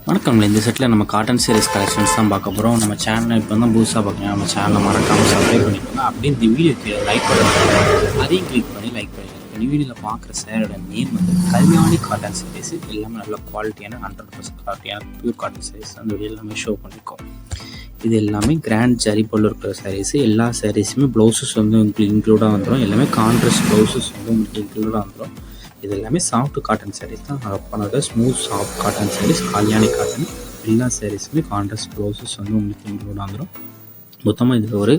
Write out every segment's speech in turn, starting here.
வணக்கம். இந்த செட்டில் நம்ம காட்டன் சாரீஸ் கலெக்ஷன்ஸ் தான் பார்க்க போகிறோம். நம்ம சேனலை இப்போ தான் புதுசாக பார்க்கலாம். நம்ம சேனலை மறக்காமல் சப்ஸ்கிரைப் பண்ணிக்கோங்க. அப்படியே இந்த வீடியோக்கு லைக் பண்ணுங்கள், அதையும் கிளிக் பண்ணி லைக் பண்ணிடுங்க. இந்த வீடியோவில் பார்க்குற சேரோட நேம் வந்து கல்யாணி காட்டன் சாரீஸ். எல்லாமே நல்ல குவாலிட்டியான 100% குவாலிட்டியான பியூர் காட்டன் சாரீஸ் அந்த வீடியோ எல்லாமே ஷோ பண்ணியிருக்கோம். இது எல்லாமே கிராண்ட் ஜரி போல் இருக்கிற சாரீஸ். எல்லா சாரீஸுமே ப்ளவுசஸ் வந்து உங்களுக்கு இன்க்ளூடாக வந்துடும். எல்லாமே கான்ட்ராஸ்ட் ப்ளவுசஸ் வந்து உங்களுக்கு இன்க்ளூடாக வந்துடும். இது எல்லாமே சாஃப்ட் காட்டன் சாரீஸ் தான். பண்ணாத smooth soft cotton saris, Kalyani cotton. எல்லா சாரீஸுமே கான்ட்ராஸ்ட் ப்ளவுசஸ் வந்து உங்களுக்கு இன்க்ளூட் வந்துடும். மொத்தமாக இதில் ஒரு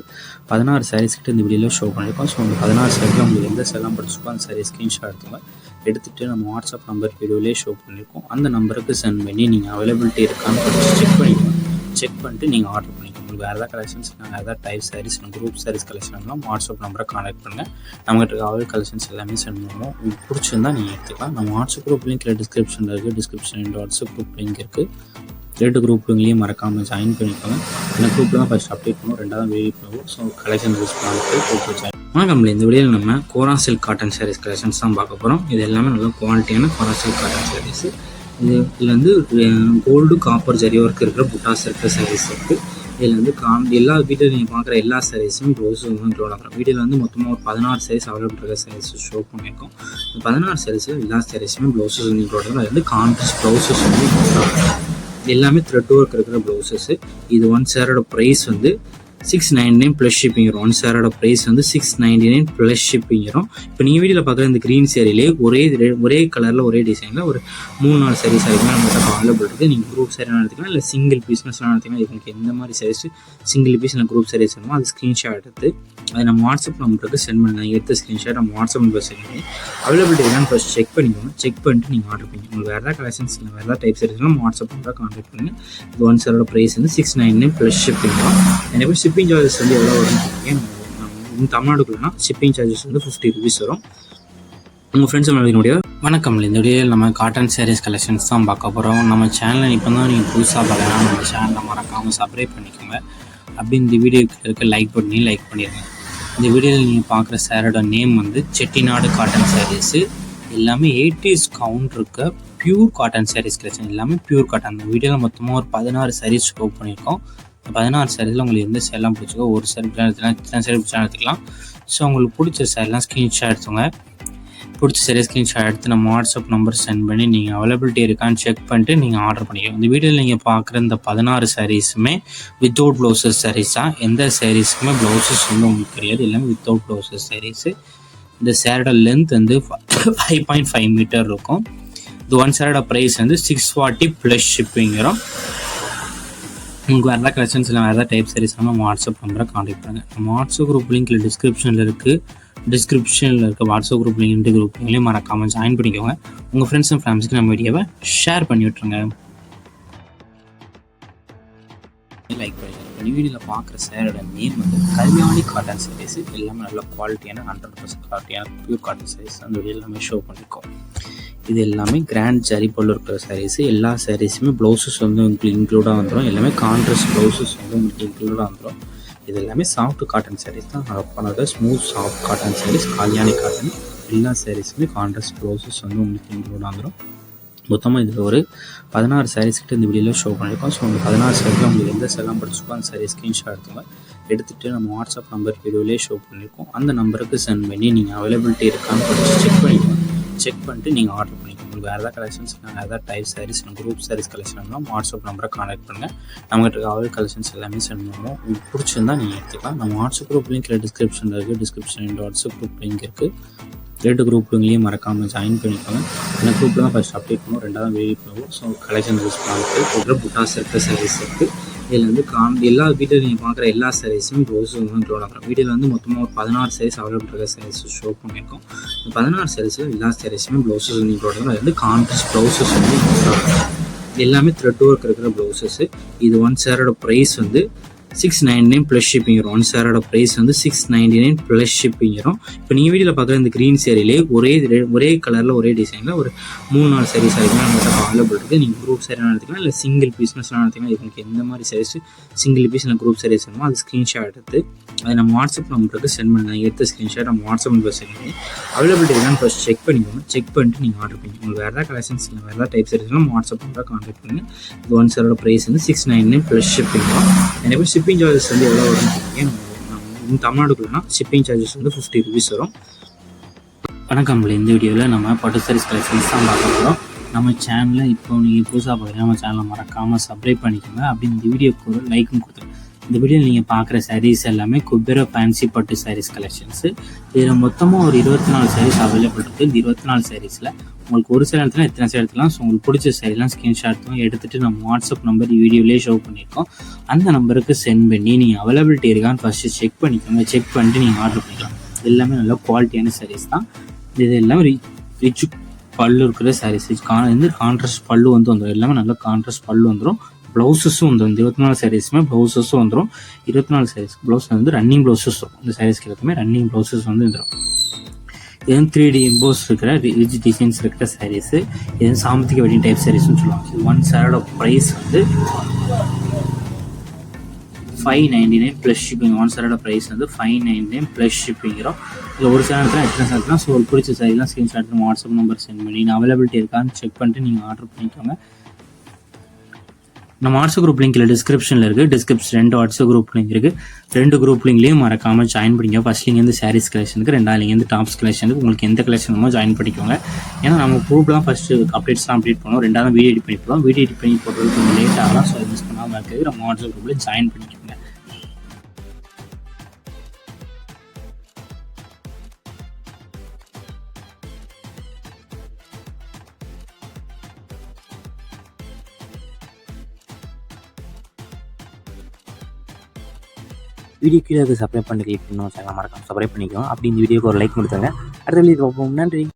16 சாரீஸ் கிட்ட இந்த வீடியோவில் ஷோ பண்ணியிருக்கோம். ஸோ அந்த 16 சாரீஸில் உங்களுக்கு எந்த செல்லாம் படிச்சுக்கோ அந்த சாரீ ஸ்க்ரீன்ஷாட் எடுத்துகிட்டு நம்ம வாட்ஸ்அப் நம்பர் வீடியோலேயே ஷோ பண்ணியிருக்கோம். அந்த நம்பருக்கு சென்ட் பண்ணி நீங்கள் அவைலபிலிட்டி இருக்கான்னு செக் பண்ணிக்கோங்க. செக் பண்ணிட்டு நீங்கள் ஆர்டர் பண்ணிக்கோங்க. உங்களுக்கு வேறு ஏதாவது கலெக்ஷன்ஸ், வேறு ஏதாவது டைப் சாரீஸ், குரூப் சாரீஸ் கலெக்ஷன்லாம் வாட்ஸ்அப் நம்பரை கான்டாக்ட் பண்ணுங்கள். நம்மகிட்ட அவைல் கலெக்ஷன்ஸ் எல்லாமே சென்ட் பண்ணுவோம். உங்களுக்கு பிடிச்சிருந்தா நீங்கள் எடுத்துக்கலாம். நம்ம வாட்ஸ்அப் குரூப் லிங்க் டிஸ்கிரிப்ஷனில் இருக்குது. டிஸ்கிரிப்ஷன் வாட்ஸ்அப் குரூப் லிங்க் இருக்குது. 2 குரூப் லிங்க்லேயும் மறக்காமல் ஜாயின் பண்ணிக்கோங்க. இந்த குரூப்பில் தான் ஃபஸ்ட் அப்டேட் பண்ணுவோம், 2வது வெயிட் பண்ணுவோம். ஸோ கலெக்ஷன் யூஸ் பண்ணிட்டு குரூப்பில் ஜாயின். வணக்கம். இந்த வீடியோவில் நம்ம கோரா சில்க் காட்டன் சாரீஸ் கலெக்ஷன்ஸ் தான் பார்க்க போகிறோம். இது எல்லாமே நல்ல குவாலிட்டியான கோரா சில்க் காட்டன் சாரீஸ். இதில் வந்து கோல்டு காப்பர் ஜரி ஒர்க் இருக்கிற புட்டாஸ் இருக்கிற சாரீஸ் இருக்குது. இதில் வந்து எல்லா வீடியோவில் நீங்கள் பார்க்குற எல்லா சாரீஸும் ப்ளவுஸும் வந்து இன்க்ளூட் ஆகிறோம். வீடியோவில் வந்து மொத்தமாக ஒரு 16 சாரீஸ் அவைலபிள் இருக்கிற சாரீஸ் ஷோ பண்ணியிருக்கோம். இந்த 16 சாரீஸில் எல்லா சாரீஸுமே ப்ளவுஸஸ் வந்து இன்க்ளூட் ஆகும். அது வந்து கான்ட்ராஸ்ட் ப்ளவுஸஸ் வந்து இன்க்ளூட் ஆகும். எல்லாமே த்ரெட் ஒர்க் இருக்கிற ப்ளவுஸஸ். இது 1 சாரோட ப்ரைஸ் வந்து 699 ப்ளஸ் ஷிப்பிங் வரும். 1 சாரோட ப்ரைஸ் வந்து 699 ப்ளஸ் ஷிப்பிங் வரும். இப்போ நீங்கள் வீடியோவில் பார்க்குற இந்த க்ரீன் சேரீலே ஒரே கலரில் ஒரே டிசைனில் ஒரு 3-4 சாரீஸ் ஆகிருக்கும் நம்மகிட்ட அவைலபிள் இருக்குது. நீங்கள் குரூப் சாரீ எடுத்துக்கலாம், இல்லை சிங்கிள் பீஸ்னஸ்லாம் எடுத்துக்கலாம். உங்களுக்கு எந்த மாதிரி சாரீஸ் சிங்கிள் பீஸ் இல்லை குரூப் சாரீஸ் வேணுமோ அது ஸ்க்ரீன்ஷாட் எடுத்து அதை நம்ம வாட்ஸ்அப் நம்பருக்கு சென்ட் பண்ணுங்கள். எடுத்த ஸ்க்ரீன்ஷாட் நம்ம வாட்ஸ்அப் நம்பர் சென்ட் பண்ணி அவைலபிலிட்டி தான் ஃபஸ்ட் செக் பண்ணிக்கோங்க. செக் பண்ணிட்டு நீங்கள் ஆர்டர் பண்ணிக்கோங்க. உங்களுக்கு வேறு ஏதாவது கலெக்ஷன்ஸ் இல்லை, வேறு ஏதாவது டைப் சாரீஸ்லாம் நம்ம வாட்ஸ்அப் நம்பரை கான்டாக்ட் பண்ணுங்கள். இது 1 சாரோட ப்ரைஸ் வந்து 699 ப்ளஸ் ஷிப்பிங் தான். எனக்கு ஷிப்பிங் சார்ஜஸ் வந்து எவ்வளோ வரும்னு தமிழ்நாடுக்குள்ளனா ஷிப்பிங் சார்ஜஸ் வந்து 50 rupees வரும். உங்கள் ஃப்ரெண்ட்ஸ் நம்மளுடைய வணக்கம். இந்த வீடியோவில் நம்ம காட்டன் சாரீஸ் கலெக்ஷன்ஸ் தான் பார்க்க போகிறோம். நம்ம சேனலில் இப்போ தான் நீங்கள் புதுசாக பார்க்கலாம். நம்ம சேனலை மறக்காமல் சப்ஸ்கிரைப் பண்ணிக்கோங்க. அப்படி இந்த வீடியோக்கு இருக்க லைக் பண்ணி லைக் பண்ணிடுங்க. இந்த வீடியோவில் நீங்கள் பார்க்குற சாரோட நேம் வந்து செட்டிநாடு காட்டன் சாரீஸு. எல்லாமே 80s கவுண்ட் இருக்க பியூர் காட்டன் சாரீஸ் கலெக்ஷன். எல்லாமே பியூர் காட்டன். அந்த வீடியோவில் மொத்தமாக ஒரு 16 சாரீஸ் ஷோ பண்ணியிருக்கோம். 16 சாரீஸில் உங்களுக்கு எந்த சேரெலாம் பிடிச்சிக்கோ ஒரு சாரி எடுத்துக்கலாம், இத்தனை சாரி பிடிச்சா எடுத்துக்கலாம். ஸோ உங்களுக்கு பிடிச்ச சாரிலாம் ஸ்க்ரீன்ஷாட் எடுத்துங்க. பிடிச்ச சாரி ஸ்க்ரீன்ஷாட் எடுத்து நம்ம வாட்ஸ்அப் நம்பர் சென்ட் பண்ணி நீங்கள் அவைலபிலிட்டி இருக்கான்னு செக் பண்ணிட்டு நீங்கள் ஆர்டர் பண்ணிக்கோங்க. இந்த வீடியோவில் நீங்கள் பார்க்குற இந்த 16 சாரீஸுமே வித்தவுட் ப்ளவுசஸ் சாரீஸ் தான். எந்த சாரீஸுக்குமே ப்ளவுசஸ் வந்து உங்களுக்கு கிடையாது. எல்லாமே வித்தவுட் ப்ளவுசஸ் சாரீஸு. இந்த சேரோட லென்த் வந்து 5.5 மீட்டர் இருக்கும். இது 1 சாரோட ப்ரைஸ் வந்து 640 ப்ளஸ் ஷிப்பிங் வரும். உங்களுக்கு வேறு ஏதாவது கலெக்ஷன்ஸ் இல்லை, வேறு ஏதாவது டைப் சாரீஸ் நம்ம வாட்ஸ்அப் நம்பரை கான்டாக்ட் பண்ணுங்கள். நம்ம வாட்ஸ்அப் குரூப் லிங்க்கில் டிஸ்கிரிப்ஷனில் இருக்க வாட்ஸ்அப் குரூப் லிங்க் 2 குரூப் லிங்க்லேயும் மறக்காமல் ஜாயின் பண்ணிக்கோங்க. உங்கள் ஃப்ரெண்ட்ஸ் அண்ட் ஃபேமிலிஸ்க்கு நம்ம வீடியோவை ஷேர் பண்ணி விட்ருங்க, லைக் பண்ணிடுங்க. வீடியோவில் பார்க்குற சாரோட நேம் வந்து கல்யாணி காட்டன் சாரீஸ். எல்லாமே நல்ல குவாலிட்டியான 100% குவாலிட்டியான பியூர் காட்டன் சாரீஸ் அந்த வீடியோ எல்லாமே ஷோ பண்ணியிருக்கோம். இது எல்லாமே கிராண்ட் ஜரி போல் இருக்கிற சாரீஸ். எல்லா சாரீஸுமே ப்ளவுசஸ் வந்து உங்களுக்கு இன்க்ளூடாக வந்துடும். எல்லாமே கான்ட்ராஸ்ட் ப்ளவுசஸ் வந்து உங்களுக்கு இன்க்ளூடாக வந்துடும். இது எல்லாமே சாஃப்ட் காட்டன் சாரீஸ் தான். பண்ணாத smooth soft cotton saris, Kalyani cotton. எல்லா சாரீஸுமே கான்ட்ராஸ்ட் ப்ளவுசஸ் வந்து உங்களுக்கு இன்க்ளூடாக வந்துடும். மொத்தமாக இதில் ஒரு 16 சாரீஸ் கிட்ட இந்த வீடியோவில் ஷோ பண்ணியிருக்கோம். ஸோ அந்த 16 சாரீஸில் உங்களுக்கு எந்த செல்லாம் படிச்சுக்கோ அந்த சாரீ ஸ்க்ரீன்ஷாட் எடுத்துகிட்டு நம்ம வாட்ஸ்அப் நம்பர் வீடியோலேயே ஷோ பண்ணியிருக்கோம். அந்த நம்பருக்கு சென்ட் பண்ணி நீங்கள் அவைலபிலிட்டி இருக்கான்னு செக் பண்ணிக்கோங்க. செக் பண்ணிட்டு நீங்கள் ஆர்டர் பண்ணிக்கோங்க. உங்களுக்கு வேறு ஏதாவது கலெக்ஷன்ஸ், வேறு ஏதாவது டைப் சாரீஸ், குரூப் சாரீஸ் கலெக்ஷன்லாம் வாட்ஸ்அப் நம்பரை கான்டாக்ட் பண்ணுங்கள். நம்மகிட்ட அவைல் கலெக்ஷன்ஸ் எல்லாமே சென்ட் பண்ணுவோம். உங்களுக்கு பிடிச்சிருந்தா நீங்கள் எடுத்துக்கலாம். நம்ம வாட்ஸ்அப் குரூப் லிங்க்கில் டிஸ்கிரிப்ஷனில் இருக்குது. டிஸ்கிரிப்ஷன் வாட்ஸ்அப் குரூப் லிங்க் இருக்குது. 2 குரூப் லிங்க்லேயும் மறக்காமல் ஜாயின் பண்ணிக்கோங்க. இந்த குரூப்பில் தான் ஃபஸ்ட் அப்டேட் பண்ணுவோம், 2வது வெயிட் பண்ணுவோம். ஸோ கலெக்ஷன் யூஸ் பண்ணிட்டு புட்டாஸ் இருக்கிற சாரீஸ் இருக்குது. இதில் வந்து எல்லா வீடியோவில் நீங்கள் பார்க்குற எல்லா சாரீஸும் ப்ளவுஸஸ் வந்து இன்க்ளூட் ஆகிறோம். வீடியோவில் வந்து மொத்தமாக ஒரு 16 சாரீஸ் அவைலபிள் இருக்கிற சாரீஸ் ஷோ பண்ணியிருக்கோம். இந்த 16 சாரீஸில் எல்லா சாரீஸுமே ப்ளவுஸஸ் வந்து இன்க்ளூட் ஆகும். அது வந்து கான்ட்ராஸ்ட் ப்ளவுஸஸ் வந்து இன்க்ளூட் ஆகும். எல்லாமே த்ரெட் ஒர்க் இருக்கிற ப்ளவுசஸ். இது 1 சாரோட ப்ரைஸ் வந்து 699 ப்ளஸ் ஷிப்பிங் வரும். ஒன் சேரோட ப்ரைஸ் வந்து 699 ப்ளஸ் ஷிப்பிங் வரும். இப்போ நீங்கள் வீடியோவில் பார்க்குற இந்த க்ரீன் சேரீலே ஒரே கலரில் ஒரே டிசைனில் ஒரு 3-4 சாரீஸ் வரைக்கும் நம்மகிட்ட அவைலபிள் இருக்குது. நீங்கள் குரூப் சாரீ எடுத்துக்கலாம், இல்லை சிங்கிள் பீஸ்னஸ்லாம் எடுத்துக்கலாம். உங்களுக்கு எந்த மாதிரி சாரீஸ் சிங்கிள் பீஸ் இல்லை குரூப் சாரீஸ் வேணுமோ அது ஸ்க்ரீன்ஷாட் எடுத்து அதை நம்ம வாட்ஸ்அப் நம்பருக்கு சென்ட் பண்ணுங்கள். எடுத்த ஸ்க்ரீன்ஷாட் நம்ம வாட்ஸ்அப் நம்பர் சென்ட் பண்ணி அவைலபிலிட்டி இருக்கான்னு ஃபஸ்ட் செக் பண்ணிக்கோங்க. செக் பண்ணிட்டு நீங்கள் ஆர்டர் பண்ணிக்கோங்க. உங்களுக்கு வேறு ஏதாவது கலெக்ஷன்ஸ் இல்லை வேறு ஏதாவது டைப் சாரீஸ்லாம் நம்ம வாட்ஸ்அப் நம்பரை கான்டாக்ட் பண்ணுங்கள். இது ஒன் சேரோட ப்ரைஸ் வந்து 699 ப்ளஸ் ஷிப்பிங் வரும். எனக்கு ஷிப்பிங் சார்ஜஸ் வந்து எவ்வளோ வரும்னு தமிழ்நாடுக்குள்ளனா ஷிப்பிங் சார்ஜஸ் வந்து 50 rupees வரும். வணக்கம். இந்த வீடியோவில் நம்ம பட்டு சாரீஸ் கலெக்ஷன்ஸ் தான் பார்க்க போகிறோம். நம்ம சேனலில் இப்போ நீங்கள் புதுசாக பார்க்குறீங்க, நம்ம சேனலை மறக்காமல் சப்ஸ்கிரைப் பண்ணிக்கோங்க. அப்படி இந்த வீடியோக்கு ஒரு லைக்கும் கொடுத்துருங்க. இந்த வீடியோவில் நீங்கள் பார்க்குற சாரீஸ் எல்லாமே குபேரா ஃபேன்சி பட்டு சாரீஸ் கலெக்ஷன்ஸு. இதில் மொத்தமாக ஒரு 24 சாரீஸ் அவைலபிள் இருக்குது. இந்த 24 சாரீஸில் உங்களுக்கு ஒரு சில இடத்துல எத்தனை சாரி எடுத்துக்கலாம். ஸோ உங்களுக்கு பிடிச்ச சாரீலாம் ஸ்க்ரீன்ஷாட் எடுத்துகிட்டு நம்ம வாட்ஸ்அப் நம்பர் வீடியோலேயே ஷோ பண்ணியிருக்கோம். அந்த நம்பருக்கு சென்ட் பண்ணி நீங்கள் அவைலபிலிட்டி இருக்கான்னு ஃபஸ்ட்டு செக் பண்ணிக்கோங்க. செக் பண்ணிட்டு நீங்கள் ஆர்டர் பண்ணிக்கலாம். எல்லாமே நல்ல குவாலிட்டியான சாரீஸ் தான். இது எல்லாமே ரிச் பல்லு இருக்கிற சாரீஸ். இந்த கான்ட்ராஸ்ட் பல்லு வந்து வந்துடும். எல்லாமே நல்ல கான்ட்ராஸ்ட் பல்லு வந்துடும். ப்ளவுஸஸும் வந்துடும். இந்த 24 சாரீஸுமே ப்ளவுஸஸும் வந்துடும். 24 சாரீஸ்க்கு ப்ளவுஸ் வந்து ரன்னிங் ப்ளவுஸஸ் இருக்கும். இந்த சாரீஸ்க்கு எல்லாமே ரன்னிங் ப்ளவுஸஸ் வந்து வந்துடும். இது 3D எம்போஸ் இருக்கிற ரிச் டிசைன்ஸ் இருக்கிற சாரீஸு. இது சாமத்திக வெட்டிங் டைப் சாரீஸ்னு சொல்லுவாங்க. இது ஒன் சாரோட ப்ரைஸ் வந்து 599 ப்ளஸ் ஷிப்பிங். ஒன் சாரோட ப்ரைஸ் வந்து 599 ப்ளஸ் ஷிப்பிங் வரும். இல்லை ஒரு சேனத்தில் எத்தனை சாரிலாம் ஸோ ஒரு பிடிச்ச சாரிலாம் ஸ்க்ரீன்ஷாட் வாட்ஸ்அப் நம்பர் சென்ட் பண்ணி நான் அவைலபிலிட்டி இருக்கான்னு செக் பண்ணிட்டு நீங்கள் ஆர்டர் பண்ணிக்கோங்க. நம்ம வாட்ஸ்அப் குரூப் லிங்க் டிஸ்கிரிப்ஷனில் இருக்குது. டிஸ்கிரிப்ஷன் 2 வாட்ஸ்அப் குரூப் லிங்க் இருக்குது. 2 குரூப் லிங்க்லேயும் மறக்காமல் ஜாயின் பண்ணிக்கோ. ஃபர்ஸ்ட் லிங்க் வந்து சாரீஸ் கலெக்ஷனுக்கு, 2வது லிங்க் வந்து டாப்ஸ் கலெக்ஷனுக்கு. உங்களுக்கு எந்த கலெக்ஷனுமோ ஜாயின் பண்ணிக்கோங்க. ஏன்னா நம்ம குரூப் தான் ஃபஸ்ட்டு அப்டேட்ஸ்லாம் அப்டேட் பண்ணுவோம். 2வது வீடியோ எடிட் பண்ணி போடுவோம். வீடியோ எடிட் பண்ணி போடுறது கொஞ்சம் லேட் ஆகலாம். ஸோ மிஸ் பண்ணாமல் இருக்குது. நம்ம வாட்ஸ்அப் குரூப்பில் ஜாயின் பண்ணிக்கோங்க. வீடியோ கீழே சப்ஸ்கிரைப் பண்ணி கிளிக் பண்ணணும். சேனல் மறக்காம சப்ஸ்கிரைப் பண்ணிக்கோங்க. அப்படி இந்த வீடியோக்கு ஒரு லைக் கொடுத்துருங்க. அடுத்த வீடியோ பார்ப்போம். நன்றி.